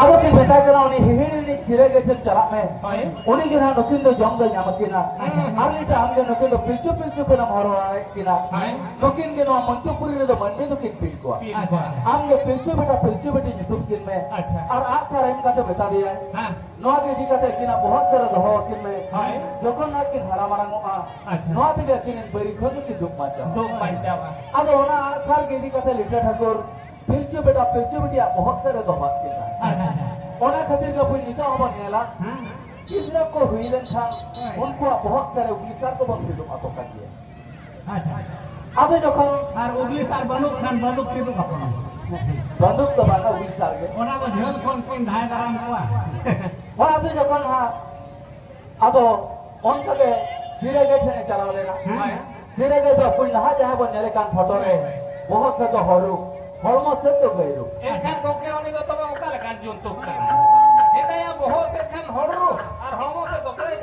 Ada ki beta kena oni hihiri ni cire getel cakap me. Oni kena nukin do jom do nyamak kena. Arli ta amge nukin do pilcu kena mahoro kena. Nukin kena Manchupuri do mandi do kin pilku. Amge pilcu beti YouTube kin me. Ar aap ka raim kate beta diya. Noa ke di kate kena बहुत सारा दहो kin me. Jokon na kin hara marang oa. Noa te dia kin beri khodu kin duk macha. Ada ona akhar ke di kate liter thakur. pilcu beti बहुत सारा दहो kin. ओना खातिर का कोई निका हो बनेला किसरा को हुईलन था उनको बहुत सारे उगलीसार को बंद दो आपको का दिया अब যখন আর উগলিসার বন্দুক খান বন্দুক কিন্তু আপন बंदूक तो बाना उगलीसार के ওনা তো ঝেল কোন কোন ধায় দারাম কোয়া और अब যখন हां अब उन तके धीरे गए चला लेना धीरे गए तो कोई नहा जाए बनेले कान फोटो रे बहुत से तो हरु हरमो से तो गइरु एखान कोके ओनी गो तबे ओका लकान जुंतुक kana এটা ya বহুত এখান হরু আর হরমো से দকরে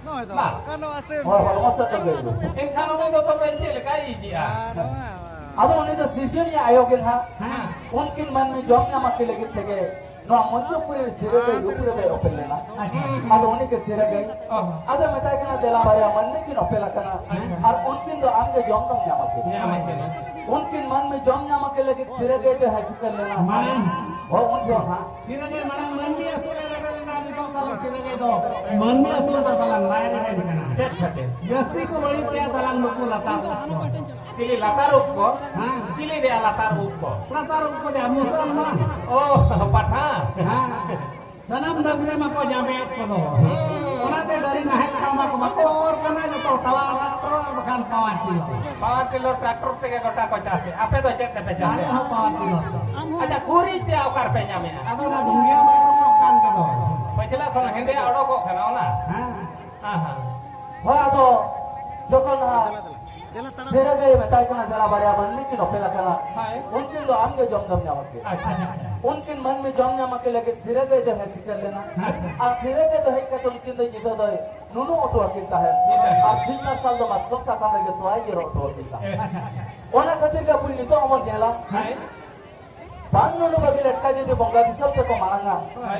নয় তো কেন আছে और हरमो से तो गइरु এখান ওনি গো তবে চলে কাই দিয়া अब उन्हें तो सीजन या आयोजन है उनके मन में जॉब ना मत लगे थे नो मंचो पूरे सिरे पे ऊपर पे ओपन लेना अब उन्हें के सिरे गए अब मैं ताकि ना दिला बारे मन में किन ओपन लगा और उनके तो आगे जॉब तो ना मत उनके मन में जॉब ना मत लगे सिरे गए तो है कर लेना वो उन जो हां সিরে গে মানে মন মি আসলে রে না দিতো তালা সিরে গে তো মন মি আসলে তালা রায় রায় দিনা টেট থাকে ব্যক্তি কো বড়ি পেয়া তালা নুকু লতা চিলি লাতার উপকো চিলি দে লাতার উপকো লাতার উপকো দে মুসলমান ও পাঠা sanam dagre ma ko jabe ko do onate dari na het kama ko ma or kana to tawa to bakan power kilo tractor থেকে গোটা কচাছে আপে তো চেক তে চাছে ha power kilo আচ্ছা কুরি তে আকার পে যাবে ado na dungia ma ko kan ke do পছলা কোন হেন্দে আড়ো কো খানা না হ্যাঁ वो तो যখন सिरे गए मैं ताकि ना जरा बारे मन में किन ओपन लगा उनके तो आगे जॉब तो ना मत अच्छा उनके मन में जॉब ना मत लगे सिरे गए जो है कर लेना और सिरे गए तो है कि तुम किन दे जितो दे नुनु ऑटो किनता है और 3 साल तो मत का काम के तो आई जे ऑटो किनता ओना खातिर का पूरी तो अमर देला बांगनो बगे लटका जे बंगला दिसल से को मांगा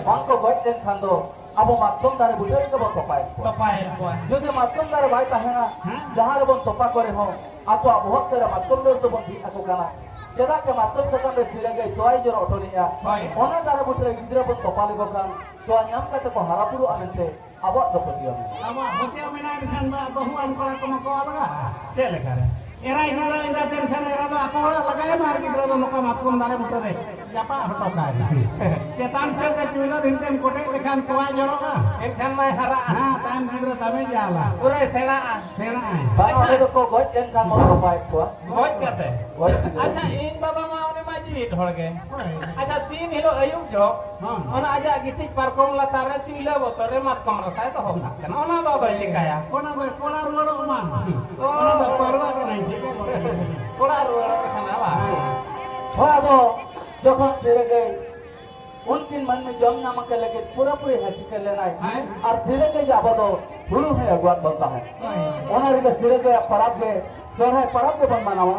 बांग को गट देन खांदो अब मातम दारे बुझे के बो तपाय যদি মাতম দারে ভাই তাহে না যাহার বন তপা করে হো আপো বহুত সারা মাতম দর তো বন্ধি আকো কানা যেটা কে মাতম সকাম রে সিরে গই তোই জর অটোনিয়া ওনা দারে বুঝে গিদ্রা বন তপা লাগো কান তো নাম কাতে ko harapuru anante abo dopodiyo ama hotia mena disan ba bahuan kala ko ko ala চলে করে erai gila inda tension era do ako lagay mar gidra do loka matkum dare buta de japa hoto ka cetan se ke chuilo dintem kote dekan koa joro ka এখান মাই হারা ha tan gidra tame jala পুরে সেনা sera ba ode ko goj den kan mo topay ko গজ কাতে goj আচ্ছা in বাবা মা one মাজি ঢলগে আচ্ছা তিন হিলো আয়ুব জো ওনা আজা গিতিক পারকম লা তারে চিলে বতরে মাত কম রাসায় তো হোক না ওনা বাবা লিকায়া kona be kona rulo man kona be parwa ka nai কোড়া রুড়া খানা বা हो तो যখন সিরে গই उनके मन में जम नाम के लगे पूरा पूरी हंसी कर लेना है और सिरे के जाबो तो हुलू है अगवात बनता है ओनर के सिरे के परब के सोरहाय परब के बन मनावा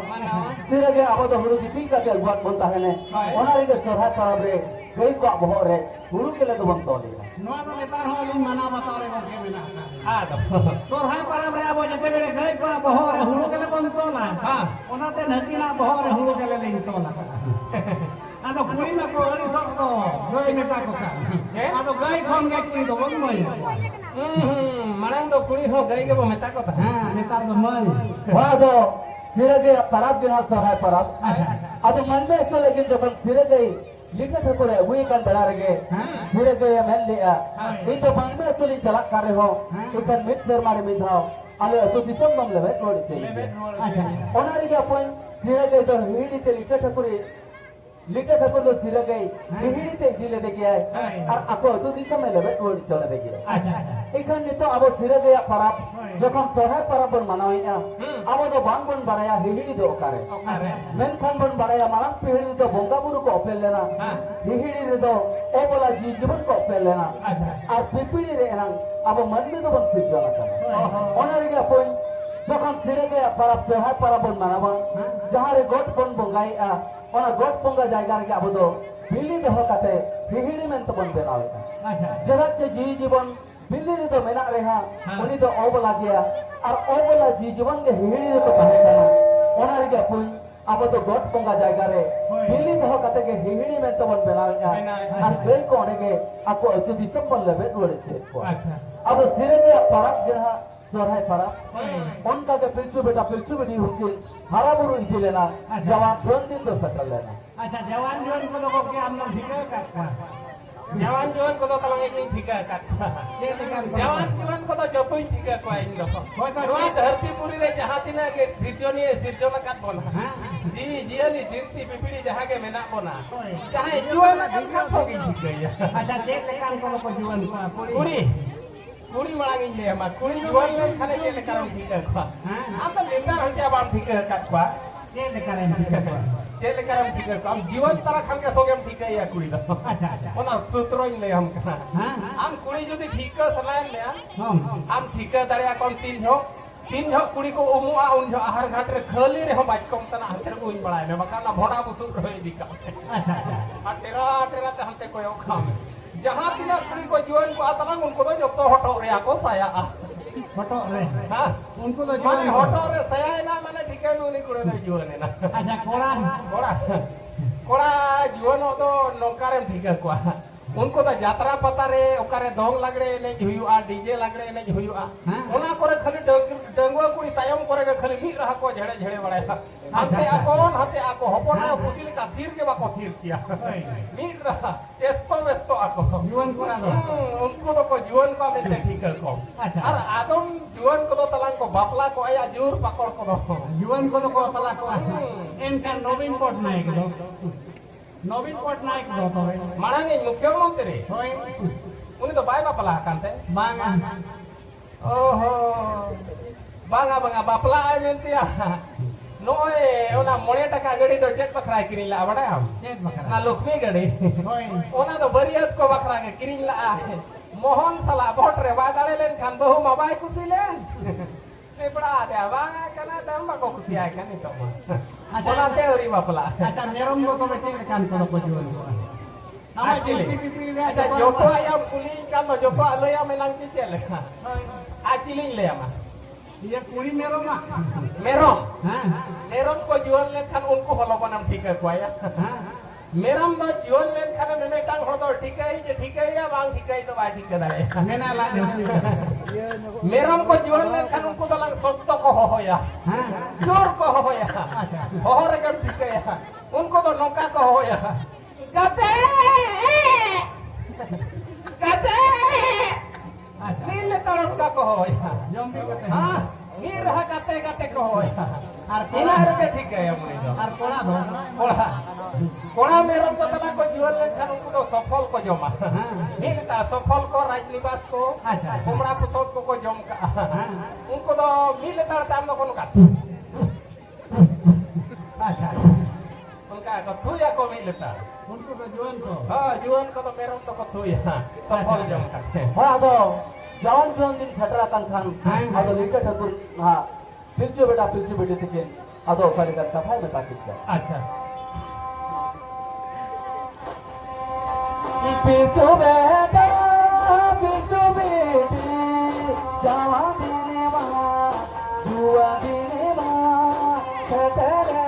सिरे के आबो तो हुलू दीपी का के अगवात बनता है ने ओनर के सोरहाय परब रे गई को बहो रे हुलू के लगे बनतो ले no to letar ho lin mana batare ko ke mena হ্যাঁ तो hai para bre abo jete bele gai ko boho re hulu ke le bonto na হ্যাঁ onate nakina boho re hulu ke le lin to na ado puri na ko ani to gai meta ko ka ado gai khon ge ki do bon moi Marang তো কুড়ি হো গাই গে মেতা কথা ha netar do moi हो तो सिरे के परब बिना सोरहाय परब अब मन में ऐसा लेकिन जब सिरे गई लिखा था कोरे वही kan बड़ा रगे सिरे गए मैं लिया ये तो मन में ऐसा नहीं चला कर रहे हो इकन मिट सर मारे मिठाओ अले तो दिसम बम लेवे थोड़ी चाहिए acha ओनर के अपन सिरे गए तो हिड़ी ते लिखा था कोरे लिखा था को सिरे गई हिड़ी ते जिले दे गया और आपको तो दिसम में लेवे थोड़ी चले दे गया acha इकन ने तो अब सिरे गया परब যখন সোহায় परब बन मनावइया अब तो बांग बन बनाया हिड़ी दो करे मेन खान बन बनाया मारम पीढ़ी तो बोंगा बुरु को ओपेल लेना हिड़ी रे तो ओ बोला जी जीवन को ओपेल लेना और पिपड़ी रे ना अब मन में तो बन सिद्ध ना ओनर के अपन যখন ছিড়ে গিয়ে परब সোহায় परब बन मनावा जहां रे गोट बन बोंगाई ओना गोट बोंगा जायगा रे अब तो बिल्ली दो कते हिहिणी में तो बन बनावेगा अच्छा जगत के जी जीवन बिल्ली रे तो मेना रेहा हाँ। उनी तो ओबला गया और ओबला जी जीवन के हिहिणी रे तो ताहे काना ओना रे पुई अब तो गोट पंगा जायगा रे होय। बिल्ली दो कते के हिहिणी में तो बन बनावेगा बनावेगा। और गई कोने के आपको अति दिसम बन लेबे रोड़े छे अच्छा अब सिरे के परब जहा सोरहाय परब होय। उनका के पिलचू बेटी हुकी हरा बुरु इची लेना अच्छा। जवान 2 दिन तो सटल लेना अच्छा जवान जोन को लोगों के हम लोग ठीक है जवान जुआन को तो तलंग एक ठिका काट ये लेकिन जवान जुआन को तो जतोई ठिका को इन दो होय तो रोई धरती पूरी रे जहां तिना के सिरजोनी काट बोला हां जी जियली सिरती पिपिड़ी जहां के मेना बोना होय। चाहे जुआन काट का तो की ठिका अच्छा चेक लेकिन को लोग जीवन को पूरी कुड़ी मांगी ले हम कुड़ी जुआन ले खाने के ले कारण ठिका को हां हम तो लेकर हम क्या बात ठिका काट पा चेक लेकिन ठीक है जे लेकर हम ठिका को हम जीवन तरह खान के सोगे हम ठिका या कुड़ी दो अच्छा अच्छा ओना सूत्रों ले हम कना हां हम कुड़ी जदी ठिका सलाइन ले हम आम ठिका दाड़िया कौन तीन झो कुड़ी को उमुआ उन झो आहार घाट रे खाली रे हम आज कम तना हते को इन बड़ाय में बका ना भोड़ा बुसुर रही दिका अच्छा अच्छा आ तेरा ते हमते कोयो खाम जहां तिना कुड़ी को जीवन को आतलंग उनको तो जो तो हटो रे को साया फोटो रे हां उनको तो माने जीवन हटो रे साया ना माने ठिका नु नि कुड़े रे जीवन ना अच्छा कोड़ा कोड़ा जीवन तो नौकारे ठिका को उनको तो यात्रा पता रे ओकारे दोंग लगड़े ने हुयुआ डीजे लगड़े ने हुयुआ ओना करे खाली डंगवा कुड़ी तायम करे के खाली मी रहा को झड़े झड़े बड़े हते आको हपन पुतिल का तीर के बाको तीर किया मी रहा एस्तो आको जीवन कोड़ा दो उनको तो को जीवन को में ठीक को अच्छा। और आदम जीवन को तो तलांग को बापला को आया जोर पकड़ को दो जीवन को तो को पला को इनका नवीन पटनायक दो नवीन पटनायक दो तो मांगे मुख्यमंत्री होय उनी तो बाय बापला कांते बांगा ओहो बांगा बापला आय मेंतिया नोए ओना 9 टका गाड़ी तो चेक बखरा किरिन ला बड़ा हम चेक बकरा ना लक्ष्मी गाड़ी होय ओना तो बरियत को बखरा के किरिन ला मोहन साला भोट रे वादाले लेन खान बहु मबाई कुतिलेन ने बड़ा दे बांगा कना दम को कुतिया कनी तो ओना तेरी बापला अच्छा मेरम को बेचे कान को जीवन को हमारे Actually, पिपरी रे अच्छा जोको ayam kuning kan जोको aloya melang kecil acilin le ama ये कुड़ी मेरम ना merom हां merom को jual लेखन उनको हलबनम ठीक है कोया हां merom दो jual लेखन में मेटांग हो तो ठीक है या बांग ठीक है तो बाय ठीक है दाए मेना ला merom को jual लेखन उनको तो लंग सत्तो को हो या हां जोर को हो या अच्छा हो रे कर ठीक है उनको तो नौका को हो या कते अच्छा नील तरफ का को हो या जम्बी कहते हां हैं नी रहा कते को हो या और इना कोड़ा रे ठीक है हमने तो और कोड़ा दो कोड़ा मेरम तो तला को जीवन लेखन उनको तो सफल को जमा हां मिलता सफल को राजनिवास को अच्छा कुमड़ा पुतोत को जम का हां उनको तो मिलता टाइम को का अच्छा उनका तो थुया को मिलता उनको तो जीवन को हां जीवन को तो मेरम तो को थुया सफल जम का हाँ तो जवान दिन छटरा खान अब लिखा ठकुर हाँ पिलचू बेटी थे अदो सारी का सफाई में ताकिद कर अच्छा पिलचू बेटी जवान दिने माँ जुआ दिने माँ छटरे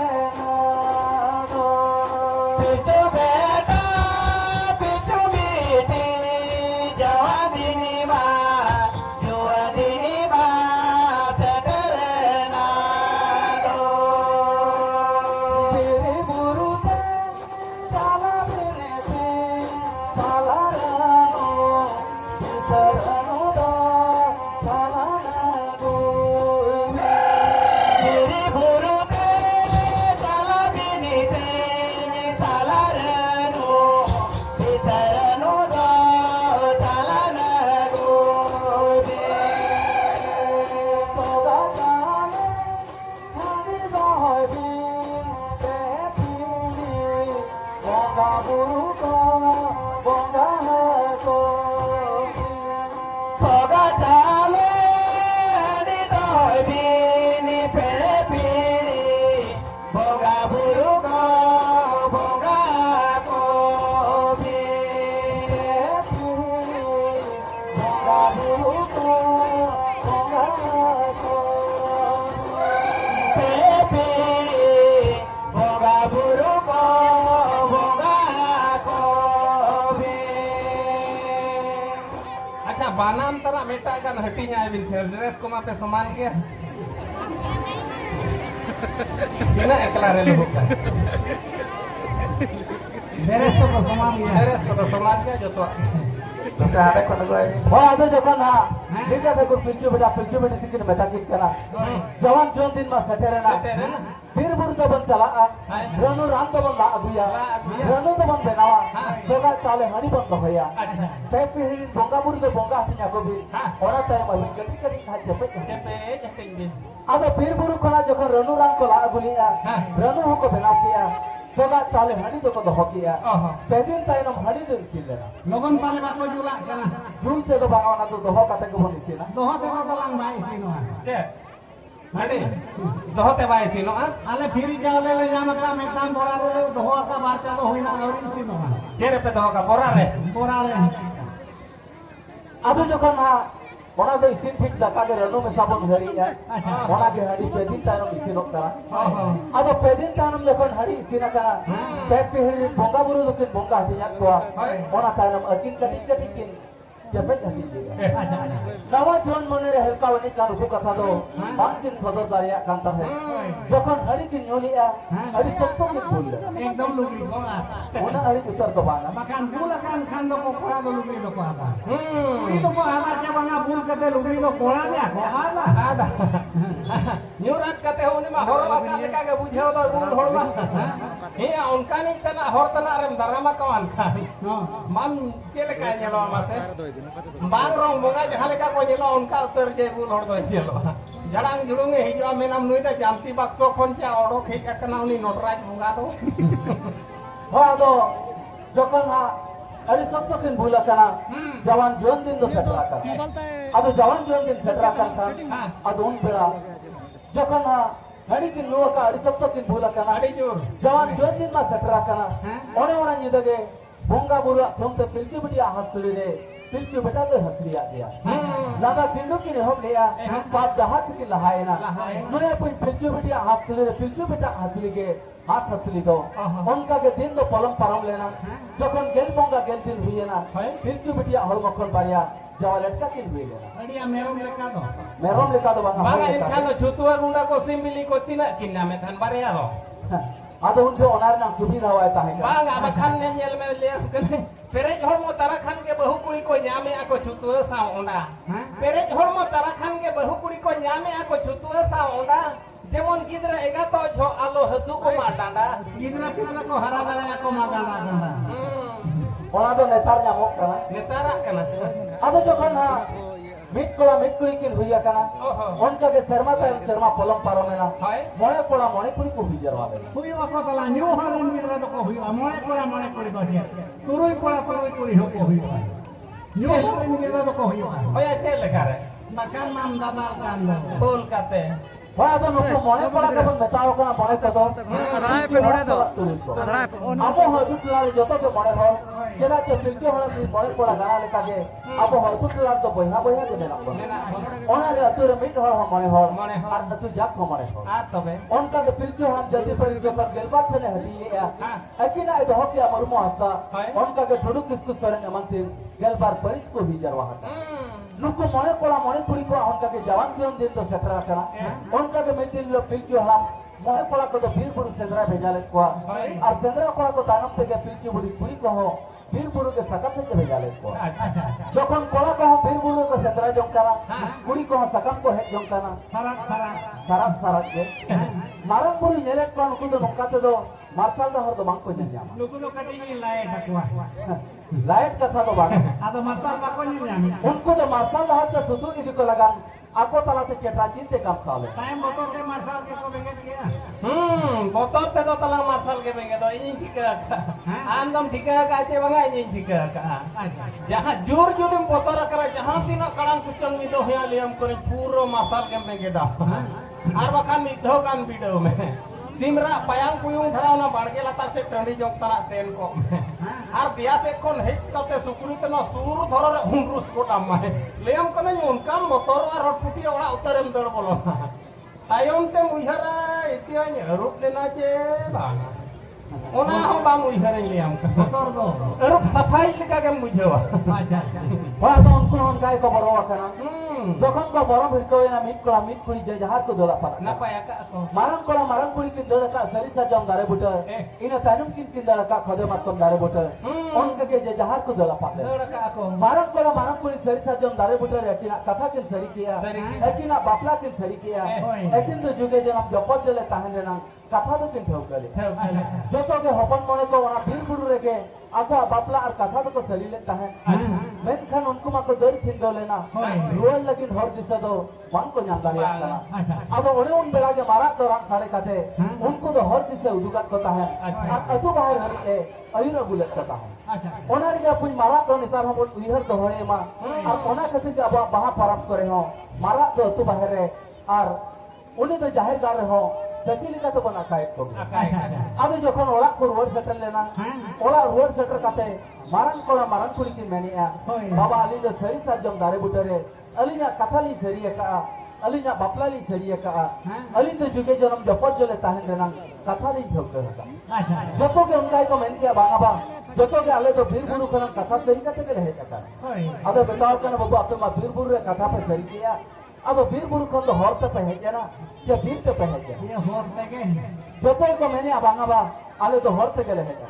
banam tara meta kan hatinya Evin dress ko mate saman ke. Tina ekla relu bukan. beres to ko saman ya Dress ko saman ke joto. Maka ada kata gue ini. Oh ada jokon ha. Jika aku pilcu beda sikit beta kit kana. Jawan jon din mas seterena. Bir bur to ban chala. Ranu ram to ban la aguya. Ranu to ban benawa. Soga chale hani ban to hoya. Tapi hi bonga bur to bonga hatinya ko bi. Ora tay ma kati kati kha jepe. Ada bir bur kona jokon ranu ram ko la aguliya. Ranu ko benaw kiya. Soga chale hani to ko hokiya. Pedin tay nam hani din kilera. logon pale bako jula kana Jul te do bangana to doho kata ko bon isina. doho te ko dalang bai sino Ke. Ade. Doho te bai sino ah. ale phiri jawle le jam ka metam bora le doho ka barca to hoina auri sino Kere pe doho ka porare. bora le Ado jokon ha ona do isin thik daka ge ranu me sabon heri ya. Ona ge hari pedin tanam isinok kara. Ado pedin tanam jokon hari isina kara. Pep heri bonga buru dokin bonga hatinya ko. Ona tanam akin katikin. Jepe hati juga. Nawa jon mone re helka wani kan uku kata do. Bangkin sodor daria kantar hai. Jokon hari kin nyoli ya. Hari sotto ke bol. ekdom lugri ko Ona hari utar to bana. makan bula kan khando ko kora do lugri do ko apa lugri do ko ada ke banga bul kate lugri do kora ya ko ada Ada. Nyurat kate honi ma hor ma kale ka ge bujheo do bul hor ma. Hiya onka ni tana hor tana rem darama kawan kan. no Man kele ka nyelo ma se. Bang rong bonga jahale ka ko nyelo onka utar je bul hor do nyelo. Jarang jurung e hijau menam nui ta jamsi bakso konca odok hej akana uni notraj bonga do. Ha ado jokon ha hari sotto kin bula kana. Jawan jon din do setra kana. Ado jawan jon din setra kana. Ado un bera. Jokon ha hari kin nuwa ka hari sotto kin bula kana. Adi jur. Jawan jon din ma setra kana. Ona nyidage bonga buru thomte pilchu bidia hasli re. Pilchu beta to hasli ya dia. Lama kindu ki ne hom leya. Pap jahat ki lahaye na. Nune pun pilchu bidia hasli re. Pilchu beta hasli ke हाथ हसली दो उनका के दिन दो पलम परम लेना जखन गेल bonga गेल दिन हुई ना फिर क्यों बिटिया हर मखन बारिया जवा लटका किन हुई लेना adia merom leka do मेरोम लेका दो बांगा Banga inkan lo jutua gunda ko simbili ko tina kinna me than bare alo. आदो उनसे ओनार ना सुबी रहा है ताहे Banga ba khan ne nyel me le kene. Perej hormo tara khan ke bahu kuri ko nyame ako jutua sa onda. Perej hormo tara khan ke bahu kuri ko nyame ako jutua sa onda. Jemon gidra ega to jo alo hasu ko ma danda. gidra pidra ko hara dara ko magana danda ओना दो नेतार nyamok kana Netara kana se. आदो जखन ना मिट कुड़ी किन हुई kana उनका के शर्मा पलम परम लेना Hai. मोणे कुड़ी को भी जरवा लेना huyo ko tala nyu harin gidra do ko huyo mone kori do dia turui kuri ho ko huyo nyu harin gidra do ko huyo Oya chel kare. makan mam dadar kan do Pul kate. वह आदो नुको मोणे पड़ा के बन बताओ kana मोणे को तो अधराए पे नोड़े दो अधराए पे अब हरसुटलार जतो के मणे हो जेला के फिरके होला नि मणे पड़ा गाना लेका के अब हरसुटलार तो बहिना के मेना को ओना रे अतुर मिट हो मणे हो मणे हो। और अतु जात हो मणे हो A tobe. उनका के फिरके हम जल्दी पर जो कर गेलबा थने हदी या अकिना इदो हो के अमर मोहता उनका के छोडु किसको सरन अमंतिन गेलबार परिस को भी जरवा हता नुको मणे पड़ा मणे पुरी को उनका के जवान जीवन दिन तो सतरा करा उनका के मिटिल लो फिरके हलाम मणे पड़ा को तो वीर बुरु सेंद्रा भेजाले को और सेंद्रा को दानम ते के फिरके बुरी पुरी को हो वीर बुरु के सकम से भेजाले को যখন কলা কহ বীর বুড়ো को सतरा जंकाना कुड़ी को सकम को है जंकाना sarak सारा के मारम बुरी नेले को उनको तो नोकाते दो मार्शल दा हर दो बांग को Jama luku do kati ni lae takwa light कथा तो बांग ado matar bako ni jami उनको तो मार्शल दा हर से सुतु की को लगान आपको तला से केटा चिंते काम साले time motor ke marsal ke ko bege dia Botol te do talang masal ke benge do ini jika andam jika ka aje banga ini jika ka. Jahan jur judim botol kara jahan tina kadang kucang mido hya liam kore puro masal ke benge da. Ar bakan midho kan video me. Simra payang puyung thara na barge latar se tandi jok tara ten ko. Ar dia se kon hit kate sukuri tena suru thara re hunrus ko damai. Liam kone unkam motor ar hot puti ora utarem dor bolo. Ayom te muhara itianya rup lena je bang. ona ho bang uiharin liam motor do erup safai leka ke mujhawa aja Wah, to unku onkai ko boro akana. Jokon ko boro bhirko na mit kuri je jahar ko dola para. napa ya ka ko Marang kuri kin dola ka sari sa jom dare buta. Ina tanum kin dala ka khode mat kom dare buta. On ke je jahar ko dola pa. dora ka ko marang kuri sari sa jom dare buta ekina katha kin sari kiya. Ekina bapla kin sari kiya. Ekin to juge je nam jopot jole tahen na katha to kin thau kale. Joto ke hopon mone ko ona bir buru reke ako bapla ar katha to ko sari le tahen. Men khan unku ma ko dar thin dole na. Rual lakin hor disa do wan ko nyam dare akana. Abo one un bela ke mara to rak sare kate unku do hor disa udugat ko tahen. Ar atu bahar hari e ayuna bulet ko tahen. Ona ri ga pun mara to nisar hom uihar do hoye ma. Ar ona kase ke abo baha parap kore ho. Mara to atu bahar re ar uni to jahir dar ho. Jati ka to bana kai ko. Ado jokhon orak ko road setter lena. Orak road setter kate marang kuri ki meni a. Baba ali do sari sajjam dare butare. Ali nya kathali sari ka. Ali nya baplali sari ka. Ali to juge janam jopot jole tahen lena kathali jhokke hata. Joto ke unkai ko men ke banga ba. Joto ke ale to bir buru kana katha sari kate ke rehe kata. Ado betao kana babu ape ma bir buru re katha pe sari kiya. Ado bir buru kon to hor te pe heja na. Ya bir te pe heja. ये होर तके joto ko mene abanga ba ale to hor te gele heta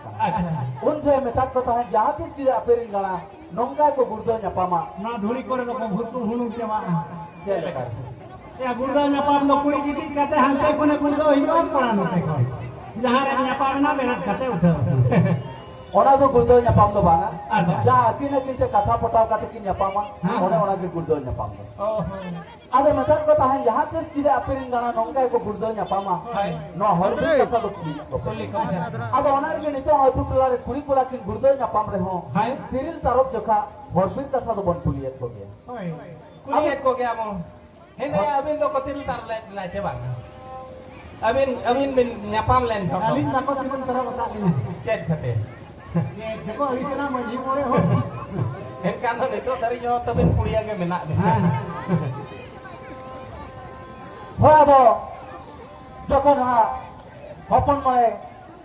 un je metak ko tahen jaha tis ki aperin gana nongka ko gurdo nyapama ना धुली करे तो भूतपुर हुनु सेवा jele kar या गुर्दा न्यापाम लो कुड़ी की कहते हमसे कोने गुर्दा हिनो पड़ा नते को जहां रे न्यापाम ना मेहनत करते उठो ona do gurdo nyapam do banga ja akina kinte katha pataw kate ki nyapama ona ke gurdo nyapam do ade metak ko tahen jaha tis ki aperin gana nongka ko gurdo nyapama no hor bi katha do ki ado ona ke nito hotu pelare kuri pula kin gurdo nyapam re ho tiril tarop jokha hor bi katha do bon puliyet ko ge kuliet ko gaya mo hende abin do kotil tar la che bang abin bin nyapam len thok Ali ना को तिमन तरह बता ले chet khate ये देखो अली ना मजी मोरे हो hen kan do nito dari yo tabin kuliah ge menak ni ho ado jokhon ha hopon mane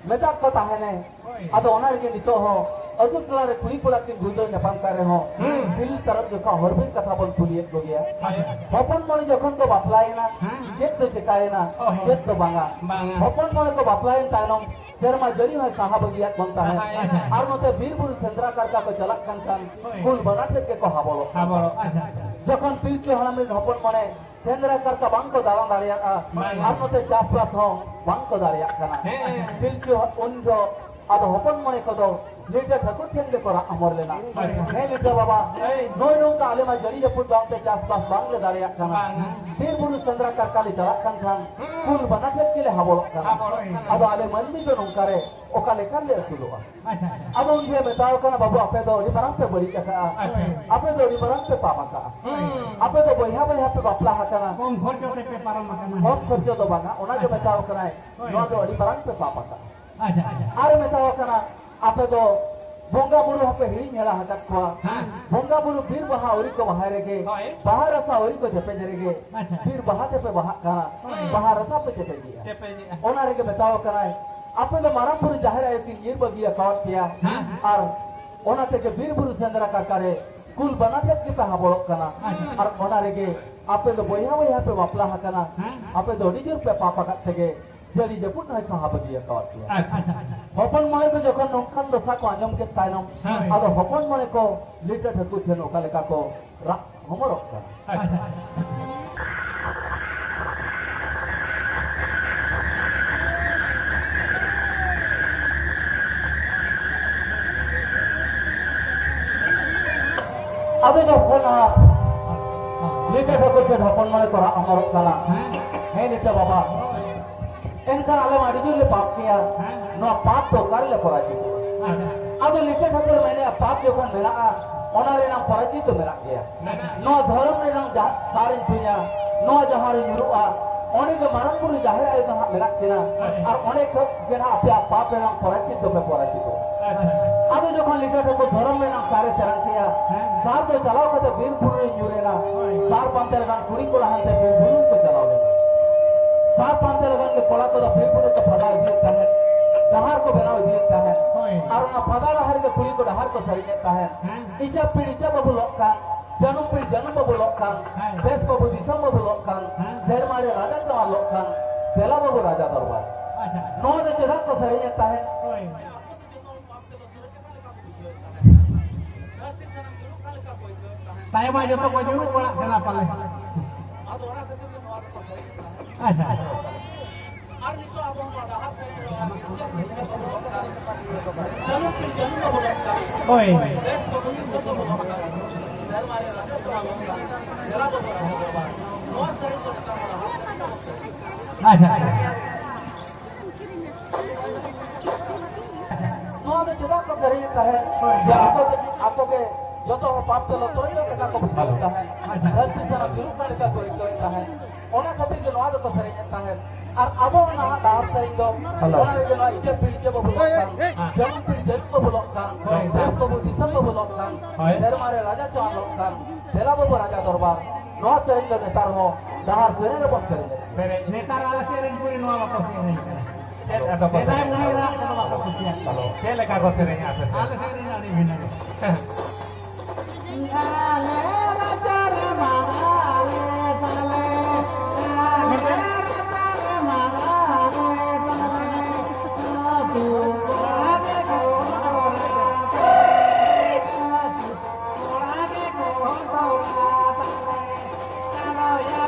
metak ko tahene ado ona ke nito ho adu pelare kuri pula kin gurdo nyapam kare ho bil taraf jokha hor bi katha bon puliyet ko ge hopon mane jokhon ko baplai na jet to chekaye na jet to banga hopon mane ko baplai tainom serma jari hai sahabagiyat bonta hai ar note bir buru sendra karka ko jalak kan kul banate ke ko habolo jokhon pilche halamil hopon mane sendra karka bangko dalam dariya ar note chaplas ho bangko dariya kana pilche unjo ado hopon mane ko do lita thakur thende ko amor lena he lita baba noi no ka alema jari japut bangte chaplas bangle dariya kana bir buru sendra karka li jalak kan kul banate ke le habolo kana ado ale mandi jo nongkare okale kalle suluwa ado unje betao kana babu ape do ni barang pe bari ka ape do ni barang pe papa ka ape do boiha pe bapla ha kana कौन घर जो पे पारा मकान kom khorjo do banga ona jo betao kana no do ni barang pe papa ka अच्छा अच्छा ar betao kana ape do bonga buru hape hiri nyala hatak ko bonga buru bir baha ori ko bahare ge bahar rasa ori ko jepe jere ge bir baha te pe baha kana bahar rasa pe jepe ge cepe ni ona re ge betao kana ape do marapur jahir ay tin yir bagiya kaat kiya ar ona te ge bir buru sendra ka kare kul banate ki pe habolo kana ar ona re ge ape do boya pe bapla ha kana ape do dijur pe papa ka tege jari jepun hai sahabagiya kaat kiya hopon mane ko jokhon nongkhan dosa ko anjom ke tainom ado hopon mane ko liter thaku chen okale ka ko rak homorok kana ado jokhon liter thaku chen hopon mane ko rak homorok kana he liter baba enkan ale madi jule pap kiya no pap to karle poraji ado liter thakur mane pap jokhon mena ona re nam poraji to mena kiya no dharam re nam sarin punya no jahar nyurua onek marangpur jahir ay to mena kina ar onek gena ape pap re nam poraji to ado jokhon liter thakur dharam re nam sare charan kiya sar to chalao kate bir pur re nyure na sar panter gan kuri kola hante bir buru ko chalao le sar panter gan ke kola ko bir pur to phada di tahe डहार को बनाव दिए ताहे Hoi. और ना फदा डहार के कुड़ी को डहार को सरिने ताहे इचा पीड़िचा बाबू लोकान जन्म बाबू लोकान बेस बाबू दिसम बाबू लोकान शेर मारे राजा चवा लोकान बेला बाबू राजा दरबार Acha. नो दे चदा को सरिने ताहे Hoi. Saya mah jatuh ke juru pula kenapa leh? Acha. Hoi. Acha. नो दे चदा को सरिने ताहे या आपको के जो तो पाप चलो तो ये कथा को बोलता है धरती सना गुरु का लेकर कोई कहता है ओना खातिर जो नवा को सरिने है और अब ना दार से दो ओना जो ना इजे पीछे बबु जन्म फिर जन्म बबु लोकान देश बबु दिसम बबु लोकान देर मारे राजा चौन लोकान बेला बबु राजा दरबार नवा से जो नेतार हो दार से ने बस करेंगे Bere netar ala sering puri nuwa bako sering. Netar mulai rak nuwa bako sering. Saya lega kau sering apa? Ala sering ada bina. Ale raja ramale sale. Ale raja ramale sale. Aku ade ko ade ko kalau ya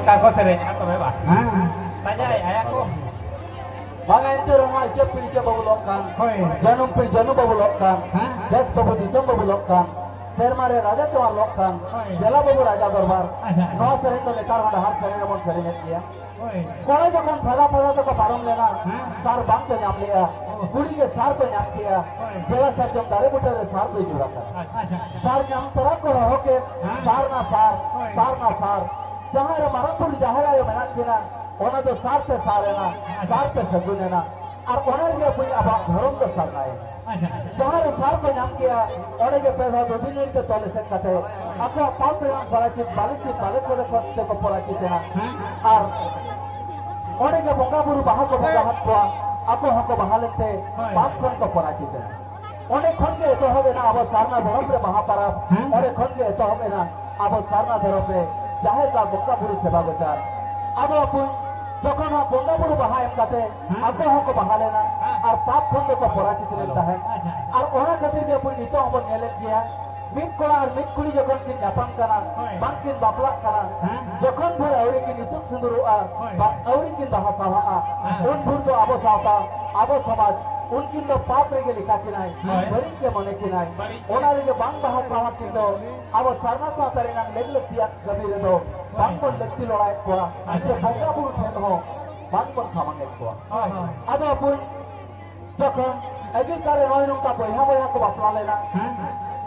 Kau kau sering apa bebas? Tanya ayah aku. Bang ente rumah ije pीछे बबु लोकान Hoi. जन्म फिर जन्म बबु लोकान हाँ? देश बबु दिसम बबु लोकान शेर मारे राजा चौन लोकान बेला बबु राजा दरबार अच्छा। नवा से तो नेतार वाला हाथ सरिने बस करेंगे किया Hoi. कोई जखन फदा तो को पारम लेना हाँ? सार बांग के नाम लिया कुड़ी के सार पे नाम किया बेला सर जम दारे बुटे के सार पे जुड़ा था Acha. सार नाम तरह को हो के हाँ? सार ना सार जहां रे मरपुर जहां रे मना किना ओना तो सार है ना सार पे सगुन है ना और ओनर के कोई अब धर्म तो सार है Acha. जहां रे सार पे नाम किया ओने के पैसा दो दिन के तोले से कटे आपको पाप पे पराचित बालिक को पराचित है ना और ओने के बोंगा बुरु बाहा को बोंगा हाथ को आपको हमको बहा लेते पाप खन को पराचित है ओने खन के तो হবে না अब सारना धर्म रे महापारा ओने खन के तो হবে না अब सारना धर्म रे जाहिर का बोंगा बुरु सेवा गोचार अब अपन যখন बोंगा बुरु बहा एम काते आपको हमको बहा लेना और पाप खन को पराचित लेता है और ओना खातिर के अपन नितो हम नेले किया मिट कोड़ा और मिट कुड़ी जखन की जापान कना बांग की बापला कना जखन भर औरी की नितुक सुंदरुआ औरी की बहा सावा उन भूर तो आबो सावता आबो समाज उनकी तो पाप रे के लिखा किनाय बरी के मने किनाय ओना रे के बांग बहा सावा की तो आबो सरना सा तरेना लेगल तिया गबीरे दो बांग को लक्ति लड़ाई कोआ अच्छे बोंगा बुरु ठेन हो बांग को खामांगे कोआ आदो अपन जखन एगिल कारे नय नुका बयहा को बापला लेना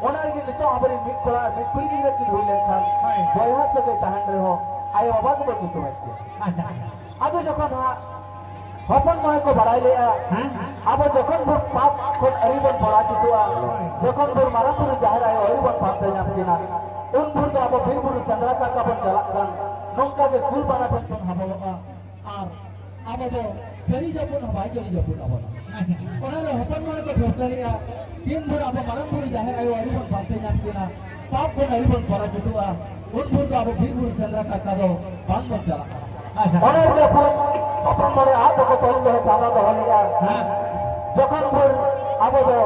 ओना रे के नितो आबरी मिट कोड़ा मिट कुड़ी की की होई लेखान बयहा से के तहन रे हो आय बाबा को बनी तो Acha. आदो जखन हपन नय को बड़ाई ले अब जखन भर पाप को अरिबन पड़ा चितुआ जखन भर मारापुर जाहिर आयो अरिबन पाप दे नाम किना उन भर तो अब फिर बुरु चंद्रा का बन चला कान नोंका के कुल बना बन तुम हबो और अब जो फेरी जपुन हवाई जरी जपुन अब ओना रे हपन नय को ठोकले लिया दिन भर अब मारापुर जाहिर आयो अरिबन पाप दे नाम किना पाप को अरिबन पड़ा चितुआ उन भर तो अब फिर बुरु चंद्रा का दो बन चला ओना रे अपन मारे हाथ को तोल दे चाला तो लिया जखन भर अब जो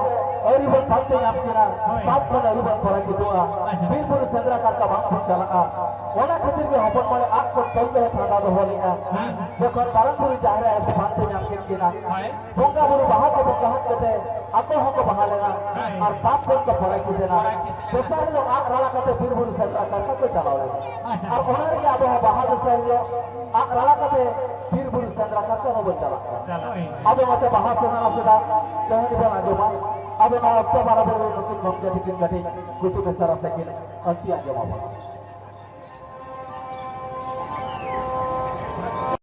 अरिबन पाते नाम किना पाप को अरिबन पड़ा चितुआ फिर बुरु चंद्रा का बन चला ओना खातिर के अपन मारे आग को तोल दे चाला तो लिया जखन मारापुर जाहिर आयो पाते नाम किना बोंगा बुरु बहा को बोंगा हाथ के आपको हमको बहा लेना और पाप को पड़ा की देना तो सारे लोग आग राला करते फिर बुरु चंद्रा का को चलाओ और ओना रे अब बहा दो सारे आग राला करते फिर बुरु चंद्रा का को चला अब मते बहा से ना सुदा कहीं बना जो मा अब ना अब तो बराबर नতুন गम के दिन गटी कुतु के सारा सेकंड अच्छी आ जाओ